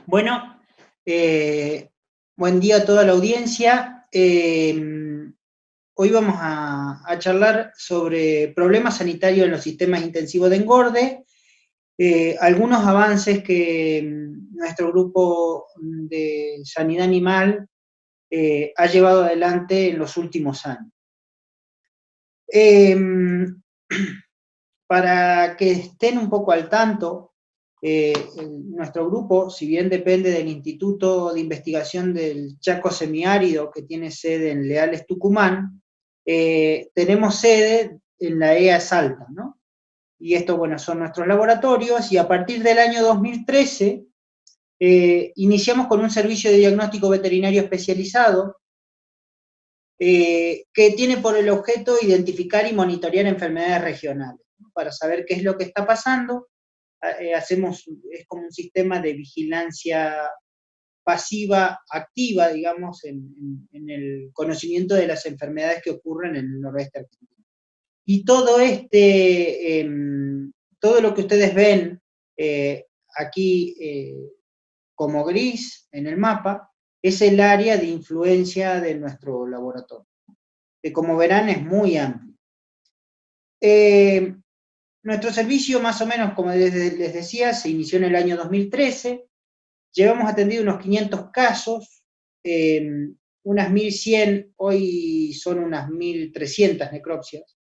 Bueno, buen día a toda la audiencia. Hoy vamos a charlar sobre problemas sanitarios en los sistemas intensivos de engorde, algunos avances que nuestro grupo de sanidad animal ha llevado adelante en los últimos años. Para que estén un poco al tanto, nuestro grupo, si bien depende del Instituto de Investigación del Chaco Semiárido, que tiene sede en Leales, Tucumán, tenemos sede en la EA Salta, ¿no? Y esto, bueno, son nuestros laboratorios, y a partir del año 2013 iniciamos con un servicio de diagnóstico veterinario especializado, que tiene por el objeto identificar y monitorear enfermedades regionales, ¿no? Para saber qué es lo que está pasando. Es como un sistema de vigilancia pasiva, activa, digamos, en el conocimiento de las enfermedades que ocurren en el noroeste argentino. Y todo lo que ustedes ven aquí como gris en el mapa, es el área de influencia de nuestro laboratorio, que como verán es muy amplio. Nuestro servicio, más o menos, como les decía, se inició en el año 2013, llevamos atendido unos 500 casos, unas 1.100, hoy son unas 1.300 necropsias,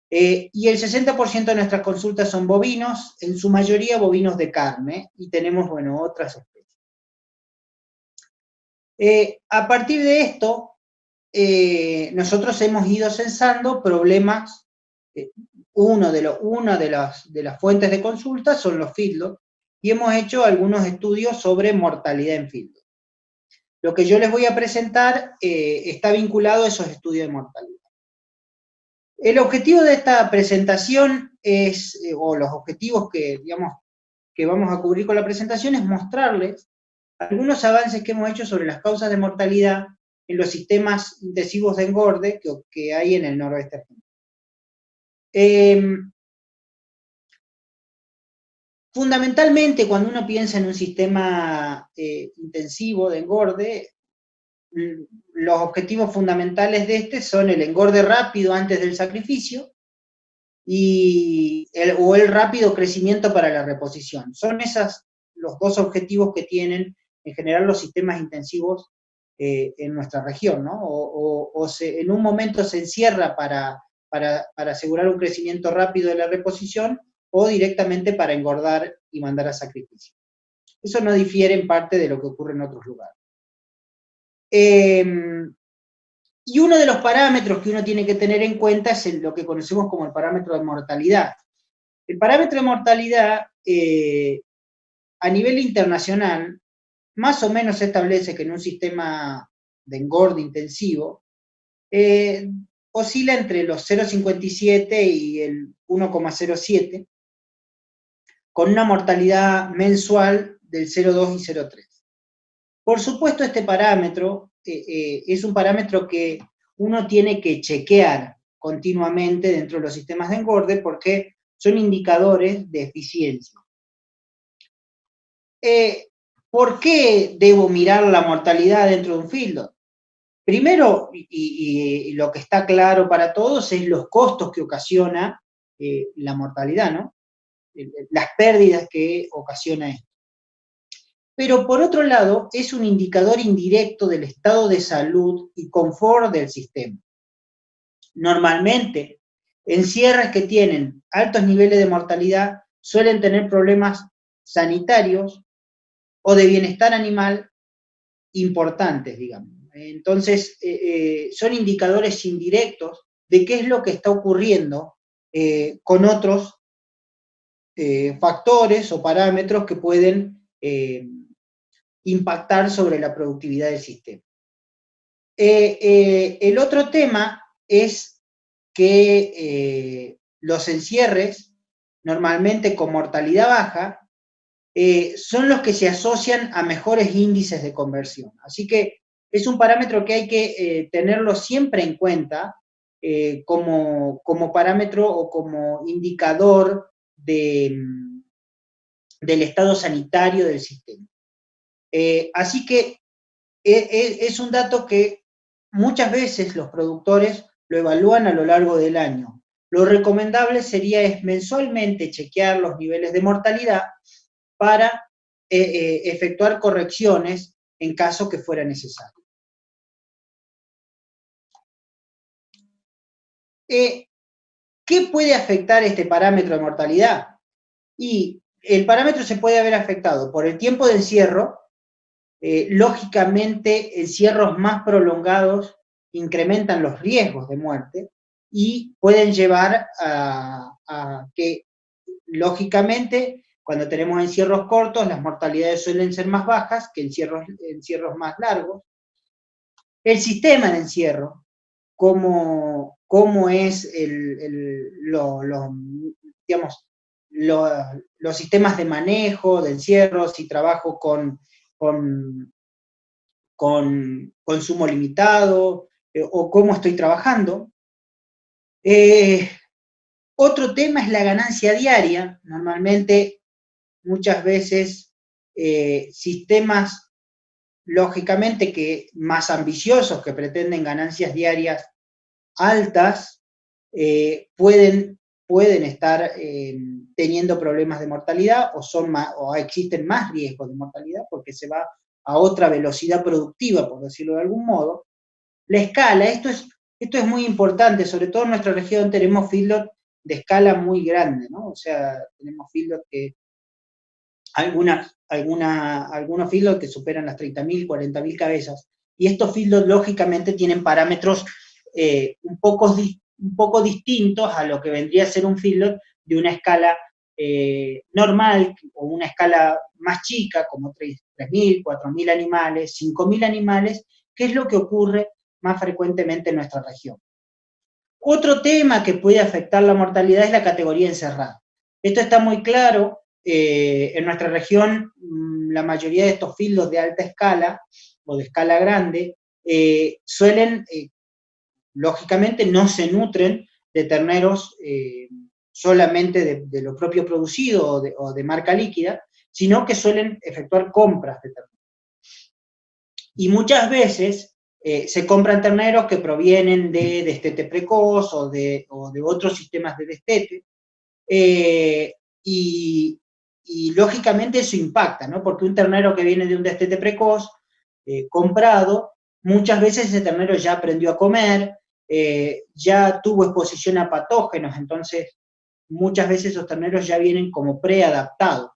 y el 60% de nuestras consultas son bovinos, en su mayoría bovinos de carne, y tenemos, bueno, otras especies. A partir de esto, nosotros hemos ido censando problemas. Una de las fuentes de consulta son los feedlots, y hemos hecho algunos estudios sobre mortalidad en feedlot. Lo que yo les voy a presentar está vinculado a esos estudios de mortalidad. El objetivo de esta presentación es, o los objetivos que, digamos, que vamos a cubrir con la presentación, es mostrarles algunos avances que hemos hecho sobre las causas de mortalidad en los sistemas intensivos de engorde que hay en el noroeste argentino. Fundamentalmente, cuando uno piensa en un sistema intensivo de engorde, los objetivos fundamentales de este son el engorde rápido antes del sacrificio o el rápido crecimiento para la reposición. Son esos los dos objetivos que tienen en general los sistemas intensivos en nuestra región, ¿no? En un momento se encierra para asegurar un crecimiento rápido de la reposición, o directamente para engordar y mandar a sacrificio. Eso no difiere en parte de lo que ocurre en otros lugares. Y uno de los parámetros que uno tiene que tener en cuenta es lo que conocemos como el parámetro de mortalidad. El parámetro de mortalidad, a nivel internacional, más o menos se establece que en un sistema de engorde intensivo, oscila entre los 0,57 y el 1,07, con una mortalidad mensual del 0,2 y 0,3. Por supuesto, este parámetro es un parámetro que uno tiene que chequear continuamente dentro de los sistemas de engorde, porque son indicadores de eficiencia. ¿Por qué debo mirar la mortalidad dentro de un feedlot? Primero, y lo que está claro para todos, es los costos que ocasiona la mortalidad, ¿no? Las pérdidas que ocasiona esto. Pero por otro lado, es un indicador indirecto del estado de salud y confort del sistema. Normalmente, encierres que tienen altos niveles de mortalidad suelen tener problemas sanitarios o de bienestar animal importantes, digamos. Entonces, son indicadores indirectos de qué es lo que está ocurriendo con otros factores o parámetros que pueden impactar sobre la productividad del sistema. El otro tema es que los encierres, normalmente con mortalidad baja, son los que se asocian a mejores índices de conversión. Así que es un parámetro que hay que tenerlo siempre en cuenta como parámetro o como indicador del estado sanitario del sistema. Así que es un dato que muchas veces los productores lo evalúan a lo largo del año. Lo recomendable sería es mensualmente chequear los niveles de mortalidad para efectuar correcciones en caso que fuera necesario. ¿Qué puede afectar este parámetro de mortalidad? Y el parámetro se puede haber afectado por el tiempo de encierro. Lógicamente, encierros más prolongados incrementan los riesgos de muerte y pueden llevar a que, lógicamente, cuando tenemos encierros cortos, las mortalidades suelen ser más bajas que encierros más largos. El sistema de encierro, cómo es digamos, los sistemas de manejo, de encierro, si trabajo con consumo limitado, o cómo estoy trabajando. Otro tema es la ganancia diaria. Normalmente, muchas veces, sistemas, lógicamente, que más ambiciosos, que pretenden ganancias diarias altas, pueden estar teniendo problemas de mortalidad o existen más riesgos de mortalidad porque se va a otra velocidad productiva, por decirlo de algún modo. La escala, esto es muy importante, sobre todo en nuestra región tenemos feedlot de escala muy grande, ¿no? O sea, tenemos feedlot que algunos feedlot que superan las 30.000, 40.000 cabezas, y estos feedlot lógicamente tienen parámetros un poco distintos a lo que vendría a ser un feedlot de una escala normal, o una escala más chica, como 3.000, 4.000 animales, 5.000 animales, que es lo que ocurre más frecuentemente en nuestra región. Otro tema que puede afectar la mortalidad es la categoría encerrada. Esto está muy claro. En nuestra región, la mayoría de estos feedlots de alta escala o de escala grande suelen, lógicamente, no se nutren de terneros solamente de lo propio producido o de marca líquida, sino que suelen efectuar compras de terneros. Y muchas veces se compran terneros que provienen de destete precoz o de otros sistemas de destete, y lógicamente eso impacta, ¿no? Porque un ternero que viene de un destete precoz, comprado, muchas veces ese ternero ya aprendió a comer, ya tuvo exposición a patógenos, entonces muchas veces esos terneros ya vienen como preadaptados,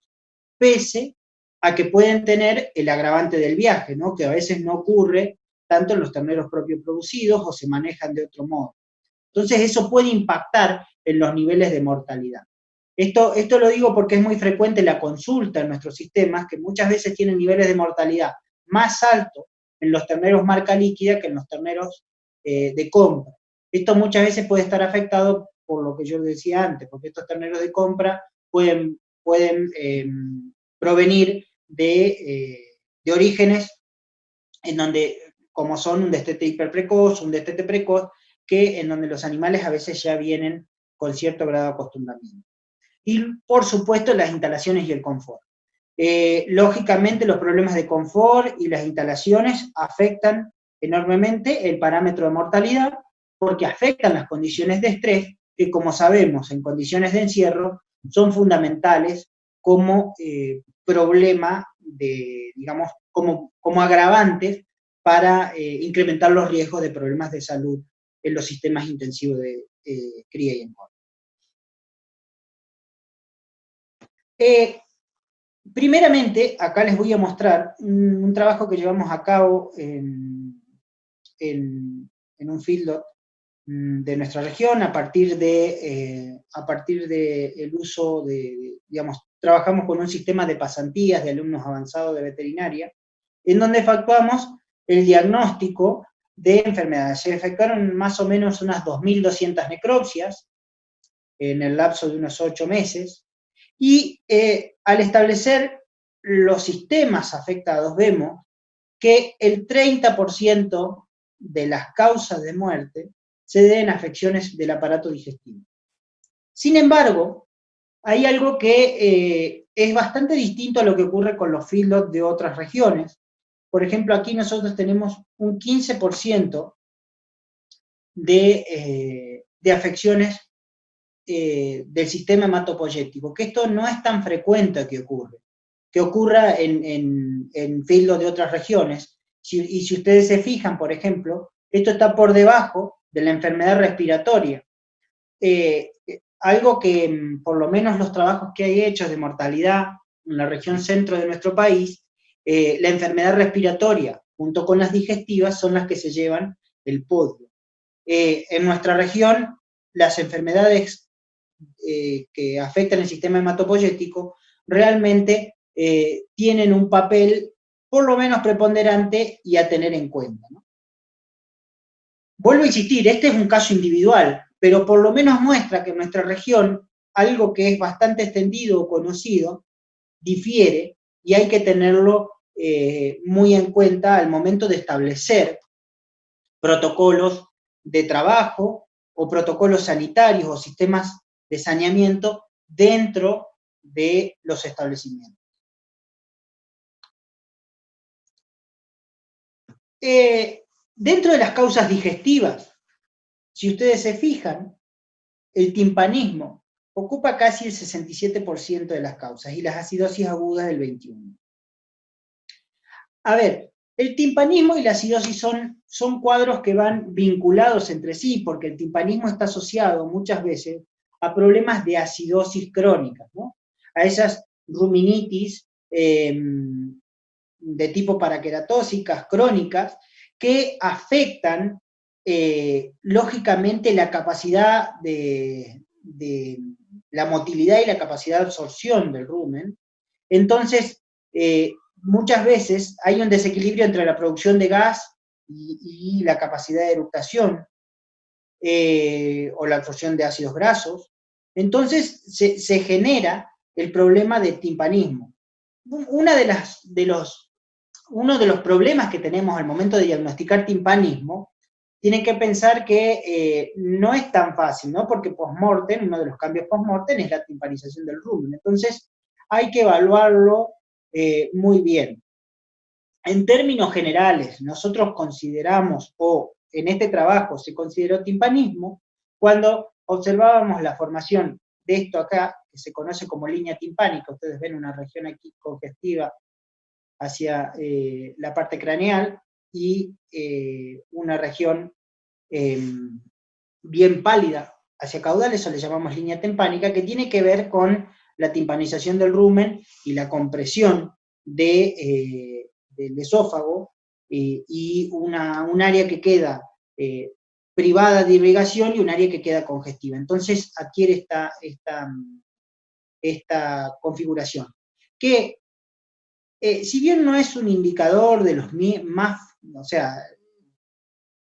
pese a que pueden tener el agravante del viaje, ¿no? Que a veces no ocurre tanto en los terneros propios producidos o se manejan de otro modo. Entonces eso puede impactar en los niveles de mortalidad. Esto lo digo porque es muy frecuente la consulta en nuestros sistemas, que muchas veces tienen niveles de mortalidad más altos en los terneros marca líquida que en los terneros de compra. Esto muchas veces puede estar afectado por lo que yo decía antes, porque estos terneros de compra pueden provenir de orígenes en donde, como son un destete hiperprecoz, un destete precoz, en donde los animales a veces ya vienen con cierto grado de acostumbramiento. Y, por supuesto, las instalaciones y el confort. Lógicamente, los problemas de confort y las instalaciones afectan enormemente el parámetro de mortalidad, porque afectan las condiciones de estrés, que, como sabemos, en condiciones de encierro, son fundamentales como problema digamos, como agravantes para incrementar los riesgos de problemas de salud en los sistemas intensivos de cría y engorda. Primeramente, acá les voy a mostrar un trabajo que llevamos a cabo en un feedlot de nuestra región a partir de el uso digamos, trabajamos con un sistema de pasantías de alumnos avanzados de veterinaria, en donde efectuamos el diagnóstico de enfermedades. Se efectuaron más o menos unas 2.200 necropsias en el lapso de unos 8 meses, y al establecer los sistemas afectados, vemos que el 30% de las causas de muerte se deben a afecciones del aparato digestivo. Sin embargo, hay algo que es bastante distinto a lo que ocurre con los feedlots de otras regiones. Por ejemplo, aquí nosotros tenemos un 15% de afecciones del sistema hematopoyético, que esto no es tan frecuente que ocurra en feedlots de otras regiones. Y si ustedes se fijan, por ejemplo, esto está por debajo de la enfermedad respiratoria. Algo que por lo menos los trabajos que hay hechos de mortalidad en la región centro de nuestro país, la enfermedad respiratoria junto con las digestivas son las que se llevan el podio. En nuestra región, las enfermedades que afectan el sistema hematopoyético realmente tienen un papel por lo menos preponderante y a tener en cuenta, ¿no? Vuelvo a insistir, este es un caso individual, pero por lo menos muestra que en nuestra región algo que es bastante extendido o conocido difiere y hay que tenerlo muy en cuenta al momento de establecer protocolos de trabajo o protocolos sanitarios o sistemas de saneamiento dentro de los establecimientos. Dentro de las causas digestivas, si ustedes se fijan, el timpanismo ocupa casi el 67% de las causas y las acidosis agudas del 21%. A ver, el timpanismo y la acidosis son cuadros que van vinculados entre sí, porque el timpanismo está asociado muchas veces a problemas de acidosis crónicas, ¿no? A esas ruminitis de tipo paraqueratóxicas crónicas que afectan lógicamente la capacidad de la motilidad y la capacidad de absorción del rumen. Entonces, muchas veces hay un desequilibrio entre la producción de gas y la capacidad de eructación o la absorción de ácidos grasos. Entonces se genera el problema de timpanismo. Uno de los problemas que tenemos al momento de diagnosticar timpanismo, tienen que pensar que no es tan fácil, ¿no? Porque post-mortem, uno de los cambios post-mortem es la timpanización del rumen. Entonces, hay que evaluarlo muy bien. En términos generales, nosotros consideramos, o en este trabajo se consideró timpanismo, cuando observábamos la formación de esto acá, que se conoce como línea timpánica. Ustedes ven una región aquí congestiva hacia la parte craneal y una región bien pálida hacia caudal, eso le llamamos línea timpánica, que tiene que ver con la timpanización del rumen y la compresión del esófago y un área que queda privada de irrigación y un área que queda congestiva. Entonces adquiere esta configuración, que si bien no es un indicador de los más, o sea,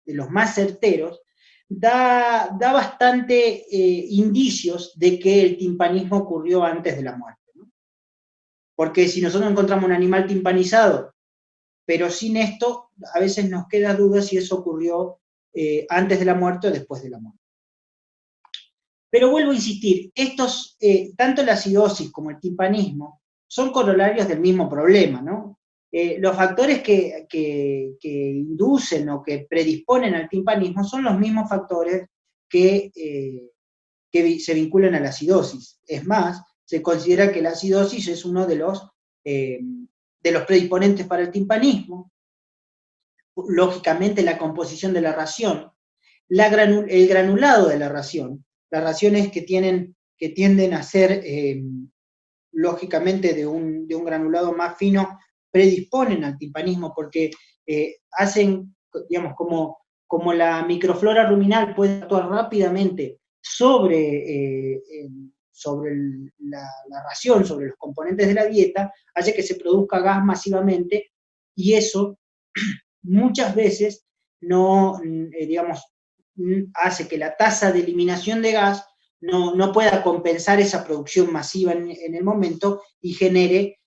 de los más certeros, da bastante indicios de que el timpanismo ocurrió antes de la muerte, ¿no? Porque si nosotros encontramos un animal timpanizado, pero sin esto, a veces nos queda duda si eso ocurrió antes de la muerte o después de la muerte. Pero vuelvo a insistir, tanto la acidosis como el timpanismo son corolarios del mismo problema, ¿no? Los factores que inducen o que predisponen al timpanismo son los mismos factores que se vinculan a la acidosis. Es más, se considera que la acidosis es uno de los predisponentes para el timpanismo. Lógicamente, la composición de la ración, el granulado de la ración. Las raciones que tienden a ser, lógicamente, de un granulado más fino, predisponen al timpanismo porque hacen, digamos, como la microflora ruminal puede actuar rápidamente sobre la ración, sobre los componentes de la dieta, hace que se produzca gas masivamente y eso muchas veces no, digamos, hace que la tasa de eliminación de gas no pueda compensar esa producción masiva en el momento y genere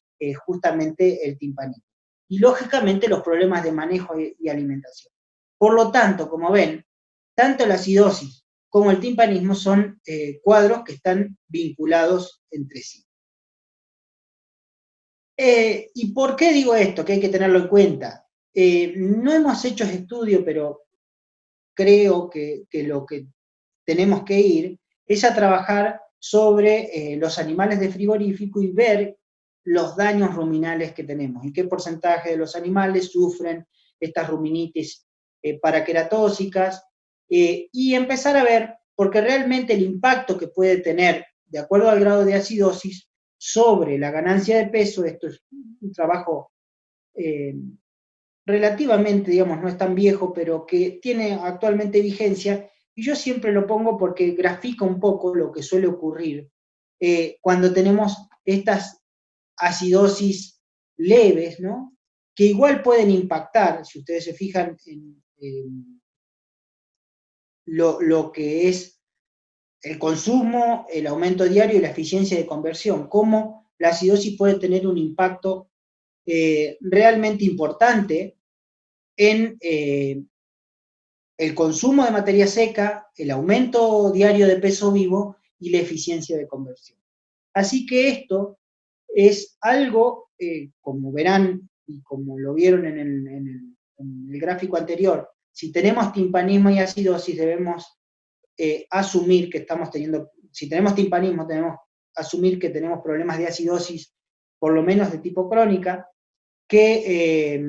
justamente el timpanismo. Y lógicamente los problemas de manejo y alimentación. Por lo tanto, como ven, tanto la acidosis como el timpanismo son cuadros que están vinculados entre sí. ¿Y por qué digo esto? Que hay que tenerlo en cuenta. No hemos hecho estudio, pero creo que lo que tenemos que ir es a trabajar sobre los animales de frigorífico y ver los daños ruminales que tenemos y qué porcentaje de los animales sufren estas ruminitis paraqueratóxicas y empezar a ver, porque realmente el impacto que puede tener, de acuerdo al grado de acidosis, sobre la ganancia de peso, esto es un trabajo eh, relativamente, digamos, no es tan viejo, pero que tiene actualmente vigencia, y yo siempre lo pongo porque grafica un poco lo que suele ocurrir cuando tenemos estas acidosis leves, ¿no? Que igual pueden impactar, si ustedes se fijan en lo que es el consumo, el aumento diario y la eficiencia de conversión, cómo la acidosis puede tener un impacto realmente importante en el consumo de materia seca, el aumento diario de peso vivo y la eficiencia de conversión. Así que esto es algo, como verán y como lo vieron en el gráfico anterior, si tenemos timpanismo y acidosis debemos asumir que estamos teniendo, si tenemos timpanismo debemos asumir que tenemos problemas de acidosis, por lo menos de tipo crónica, que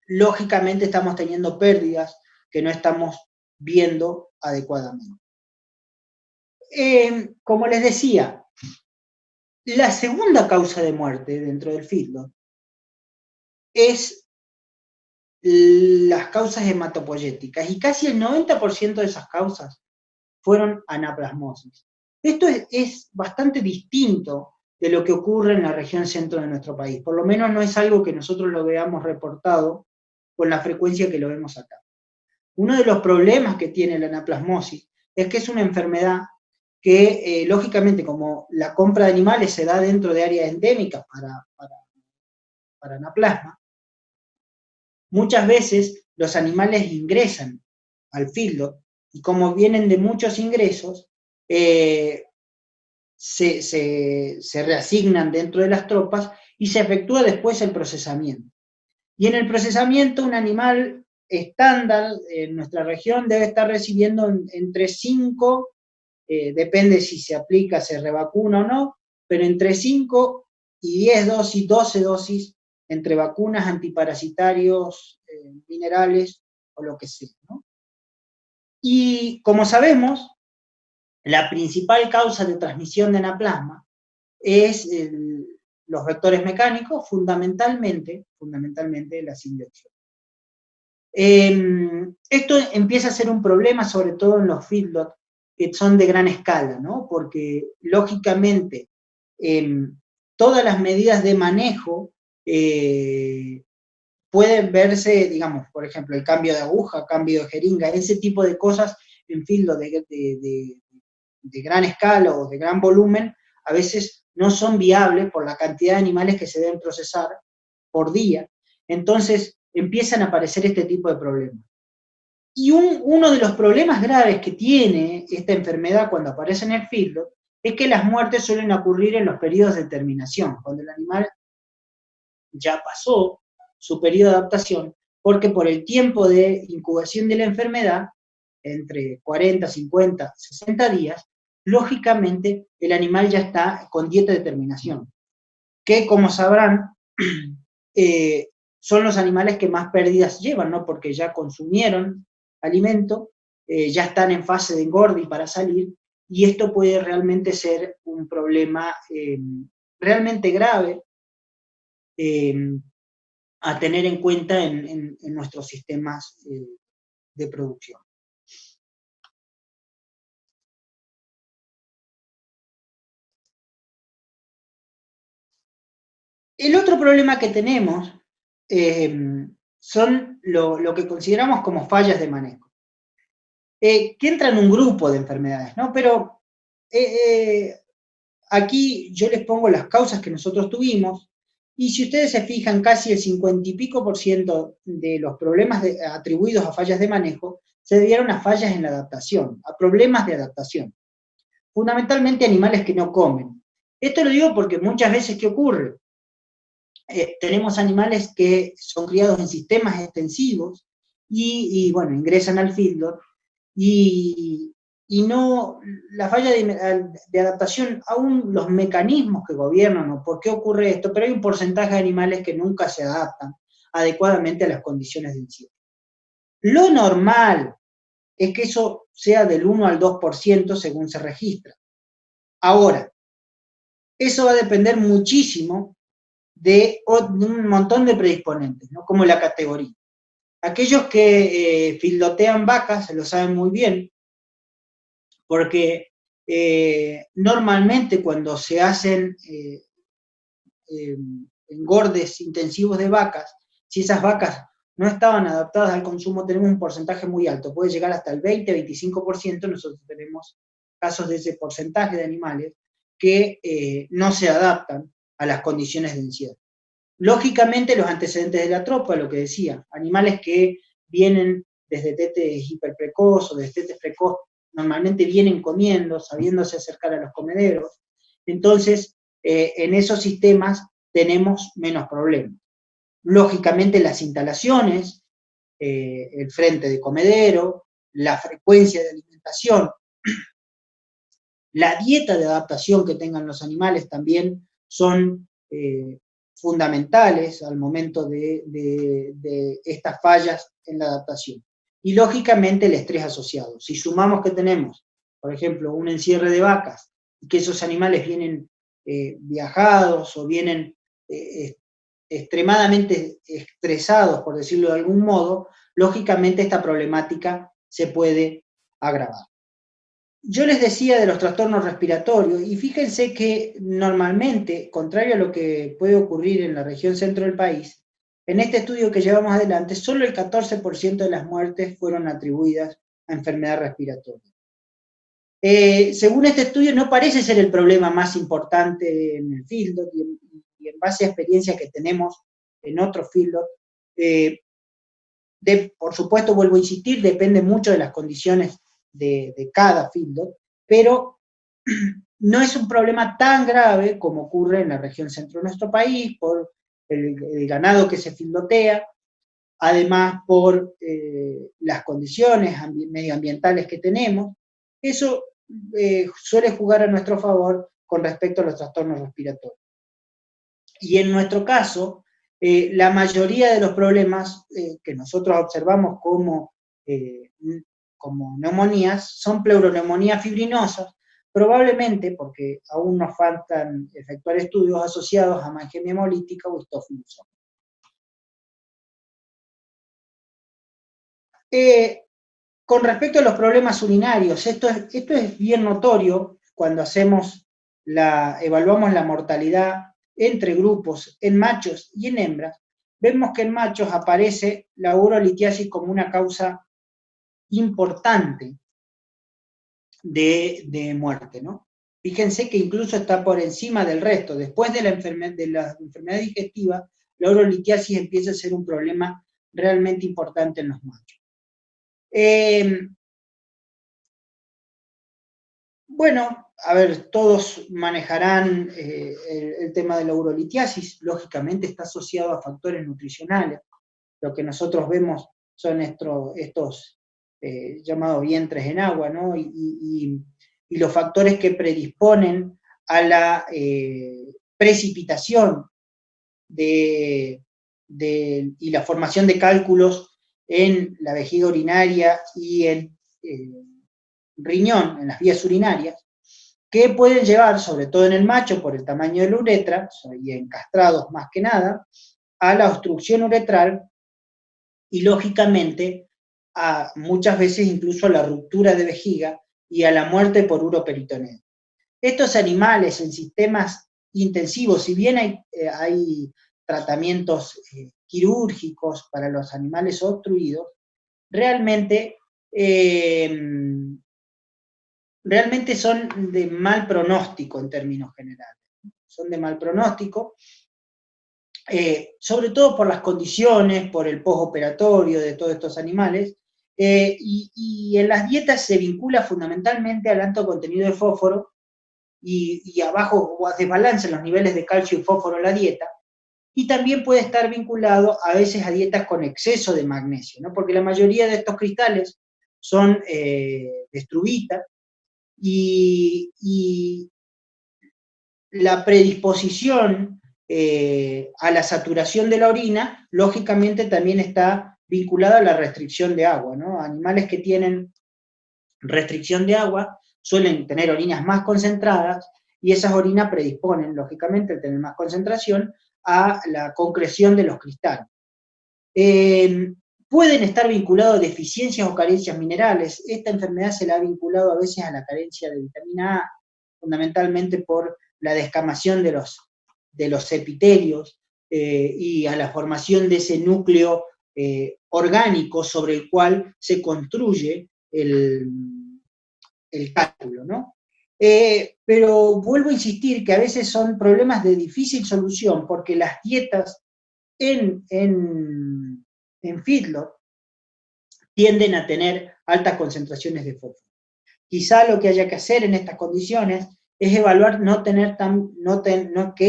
lógicamente estamos teniendo pérdidas que no estamos viendo adecuadamente. Como les decía, la segunda causa de muerte dentro del feedlot es las causas hematopoyéticas y casi el 90% de esas causas fueron anaplasmosis. Esto es bastante distinto de lo que ocurre en la región centro de nuestro país, por lo menos no es algo que nosotros lo veamos reportado con la frecuencia que lo vemos acá. Uno de los problemas que tiene la anaplasmosis es que es una enfermedad que, lógicamente, como la compra de animales se da dentro de áreas endémicas para anaplasma, muchas veces los animales ingresan al feedlot y como vienen de muchos ingresos, se reasignan dentro de las tropas y se efectúa después el procesamiento. Y en el procesamiento un animal estándar en nuestra región debe estar recibiendo entre 5, depende si se aplica, se revacuna o no, pero entre 5 y 10 dosis, 12 dosis, entre vacunas, antiparasitarios, minerales o lo que sea, ¿no? Y como sabemos, la principal causa de transmisión de anaplasma es los vectores mecánicos, fundamentalmente la simbiosis. Esto empieza a ser un problema, sobre todo en los feedlots que son de gran escala, ¿no? Porque, lógicamente, todas las medidas de manejo pueden verse, digamos, por ejemplo, el cambio de aguja, cambio de jeringa, ese tipo de cosas en feedlots de gran escala o de gran volumen, a veces no son viables por la cantidad de animales que se deben procesar por día. Entonces empiezan a aparecer este tipo de problemas. Y uno de los problemas graves que tiene esta enfermedad cuando aparece en el feedlot es que las muertes suelen ocurrir en los periodos de terminación, cuando el animal ya pasó su periodo de adaptación, porque por el tiempo de incubación de la enfermedad, entre 40, 50, 60 días, lógicamente el animal ya está con dieta de terminación, que como sabrán, son los animales que más pérdidas llevan, ¿no? Porque ya consumieron alimento, ya están en fase de engorde y para salir, y esto puede realmente ser un problema realmente grave a tener en cuenta en nuestros sistemas de producción. El otro problema que tenemos son lo que consideramos como fallas de manejo, que entra en un grupo de enfermedades, ¿no? Pero aquí yo les pongo las causas que nosotros tuvimos, y si ustedes se fijan, casi el 50 y pico % de los problemas atribuidos a fallas de manejo se debieron a fallas en la adaptación, a problemas de adaptación, fundamentalmente animales que no comen. Esto lo digo porque muchas veces, ¿qué ocurre? Tenemos animales que son criados en sistemas extensivos bueno, ingresan al feedlot y no, la falla de adaptación, aún los mecanismos que gobiernan o por qué ocurre esto, pero hay un porcentaje de animales que nunca se adaptan adecuadamente a las condiciones de encierro. Lo normal es que eso sea del 1 al 2% según se registra. Ahora, eso va a depender muchísimo de un montón de predisponentes, ¿no? Como la categoría. Aquellos que fildotean vacas se lo saben muy bien, porque normalmente cuando se hacen engordes intensivos de vacas, si esas vacas no estaban adaptadas al consumo, tenemos un porcentaje muy alto, puede llegar hasta el 20-25%, nosotros tenemos casos de ese porcentaje de animales que no se adaptan a las condiciones de encierro. Lógicamente, los antecedentes de la tropa, lo que decía, animales que vienen desde tetes hiperprecoz o desde tetes precoz, normalmente vienen comiendo, sabiéndose acercar a los comederos, entonces en esos sistemas tenemos menos problemas. Lógicamente, las instalaciones, el frente de comedero, la frecuencia de alimentación, la dieta de adaptación que tengan los animales también son fundamentales al momento de estas fallas en la adaptación. Y lógicamente el estrés asociado. Si sumamos que tenemos, por ejemplo, un encierre de vacas y que esos animales vienen viajados o vienen extremadamente estresados, por decirlo de algún modo, lógicamente esta problemática se puede agravar. Yo les decía de los trastornos respiratorios, y fíjense que normalmente, contrario a lo que puede ocurrir en la región centro del país, en este estudio que llevamos adelante, solo el 14% de las muertes fueron atribuidas a enfermedad respiratoria. Según este estudio, no parece ser el problema más importante en el feedlot, y en base a experiencias que tenemos en otros feedlot, por supuesto, vuelvo a insistir, depende mucho de las condiciones de cada feedlot, pero no es un problema tan grave como ocurre en la región centro de nuestro país, por el ganado que se feedlotea, además por las condiciones medioambientales que tenemos. Eso suele jugar a nuestro favor con respecto a los trastornos respiratorios. Y en nuestro caso, la mayoría de los problemas que nosotros observamos como neumonías son pleuroneumonías fibrinosas, probablemente porque aún nos faltan efectuar estudios asociados a mangemia hemolítica o histofilus. Con respecto a los problemas urinarios, esto es bien notorio cuando evaluamos la mortalidad entre grupos, en machos y en hembras. Vemos que en machos aparece la urolitiasis como una causa importante de muerte, ¿no? Fíjense que incluso está por encima del resto. Después de la enfermedad digestiva, la urolitiasis empieza a ser un problema realmente importante en los machos. Bueno, a ver, todos manejarán el tema de la urolitiasis, lógicamente está asociado a factores nutricionales. Lo que nosotros vemos son estos llamados vientres en agua, ¿no? Y los factores que predisponen a la precipitación y la formación de cálculos en la vejiga urinaria y en riñón, en las vías urinarias, que pueden llevar, sobre todo en el macho, por el tamaño de la uretra, y en castrados más que nada, a la obstrucción uretral y, lógicamente, muchas veces incluso a la ruptura de vejiga y a la muerte por uroperitoneo. Estos animales en sistemas intensivos, si bien hay tratamientos quirúrgicos para los animales obstruidos, realmente son de mal pronóstico en términos generales. Son de mal pronóstico, sobre todo por las condiciones, por el postoperatorio de todos estos animales, Y en las dietas se vincula fundamentalmente al alto contenido de fósforo y abajo o a desbalance en los niveles de calcio y fósforo en la dieta, y también puede estar vinculado a veces a dietas con exceso de magnesio, ¿no? Porque la mayoría de estos cristales son de estruvita y la predisposición a la saturación de la orina, lógicamente también está vinculada a la restricción de agua, ¿no? Animales que tienen restricción de agua suelen tener orinas más concentradas y esas orinas predisponen, lógicamente, al tener más concentración, a la concreción de los cristales. Pueden estar vinculados a deficiencias o carencias minerales. Esta enfermedad se la ha vinculado a veces a la carencia de vitamina A, fundamentalmente por la descamación de los epitelios y a la formación de ese núcleo orgánico sobre el cual se construye el cálculo, ¿no? Pero vuelvo a insistir que a veces son problemas de difícil solución porque las dietas en feedlot tienden a tener altas concentraciones de fósforo. Quizá lo que haya que hacer en estas condiciones es evaluar que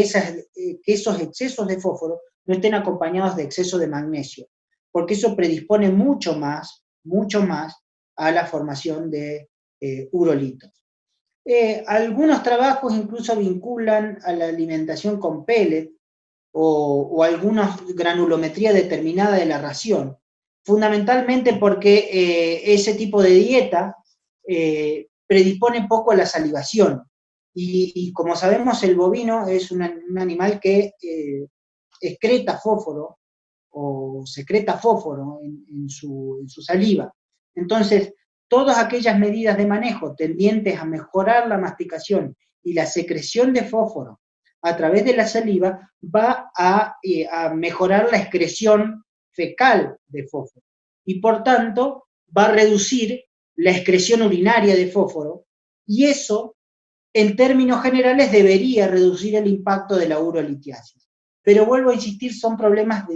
esos excesos de fósforo no estén acompañados de exceso de magnesio, porque eso predispone mucho más a la formación de urolitos. Algunos trabajos incluso vinculan a la alimentación con pellet o alguna granulometría determinada de la ración, fundamentalmente porque ese tipo de dieta predispone poco a la salivación. Y como sabemos, el bovino es un animal que excreta fósforo o secreta fósforo en su saliva. Entonces, todas aquellas medidas de manejo tendientes a mejorar la masticación y la secreción de fósforo a través de la saliva va a mejorar la excreción fecal de fósforo y por tanto va a reducir la excreción urinaria de fósforo y eso en términos generales debería reducir el impacto de la urolitiasis. Pero vuelvo a insistir, son problemas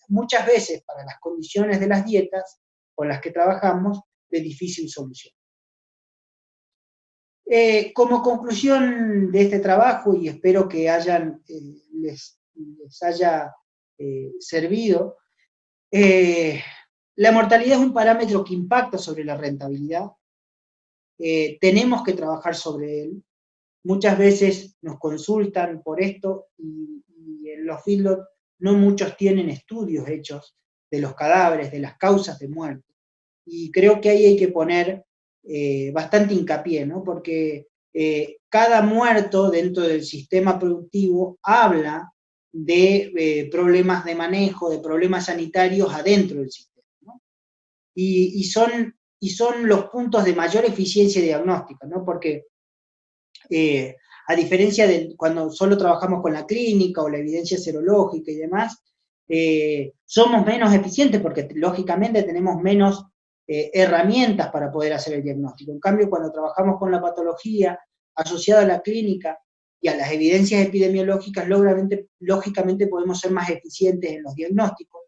muchas veces para las condiciones de las dietas con las que trabajamos de difícil solución. Como conclusión de este trabajo, y espero que les haya servido, la mortalidad es un parámetro que impacta sobre la rentabilidad. Tenemos que trabajar sobre él. Muchas veces nos consultan por esto y en los feedlots no muchos tienen estudios hechos de los cadáveres, de las causas de muerte. Y creo que ahí hay que poner bastante hincapié, ¿no? Porque cada muerto dentro del sistema productivo habla de problemas de manejo, de problemas sanitarios adentro del sistema, ¿no? Y son los puntos de mayor eficiencia diagnóstica, ¿no? Porque a diferencia de cuando solo trabajamos con la clínica o la evidencia serológica y demás, somos menos eficientes porque lógicamente tenemos menos herramientas para poder hacer el diagnóstico. En cambio, cuando trabajamos con la patología asociada a la clínica y a las evidencias epidemiológicas, lógicamente podemos ser más eficientes en los diagnósticos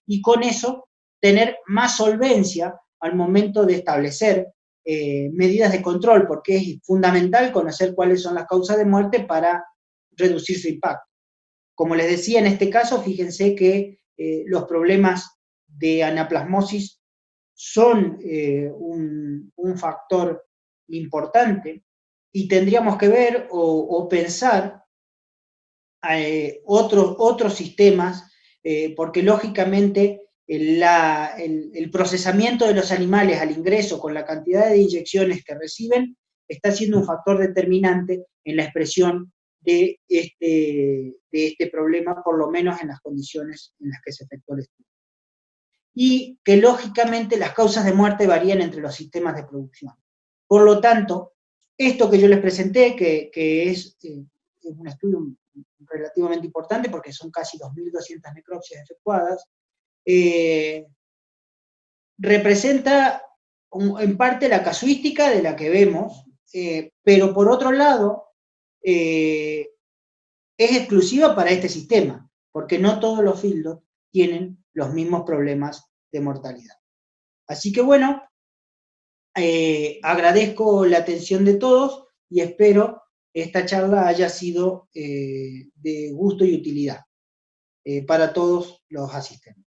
y con eso tener más solvencia al momento de establecer medidas de control, porque es fundamental conocer cuáles son las causas de muerte para reducir su impacto. Como les decía, en este caso, fíjense que los problemas de anaplasmosis son un factor importante y tendríamos que ver o pensar otros sistemas, porque lógicamente el procesamiento de los animales al ingreso con la cantidad de inyecciones que reciben está siendo un factor determinante en la expresión de este problema, por lo menos en las condiciones en las que se efectuó el estudio. Y que lógicamente las causas de muerte varían entre los sistemas de producción. Por lo tanto, esto que yo les presenté, que es un estudio relativamente importante porque son casi 2.200 necropsias efectuadas, representa en parte la casuística de la que vemos, pero por otro lado, es exclusiva para este sistema, porque no todos los feedlots tienen los mismos problemas de mortalidad. Así que bueno, agradezco la atención de todos y espero esta charla haya sido de gusto y utilidad para todos los asistentes.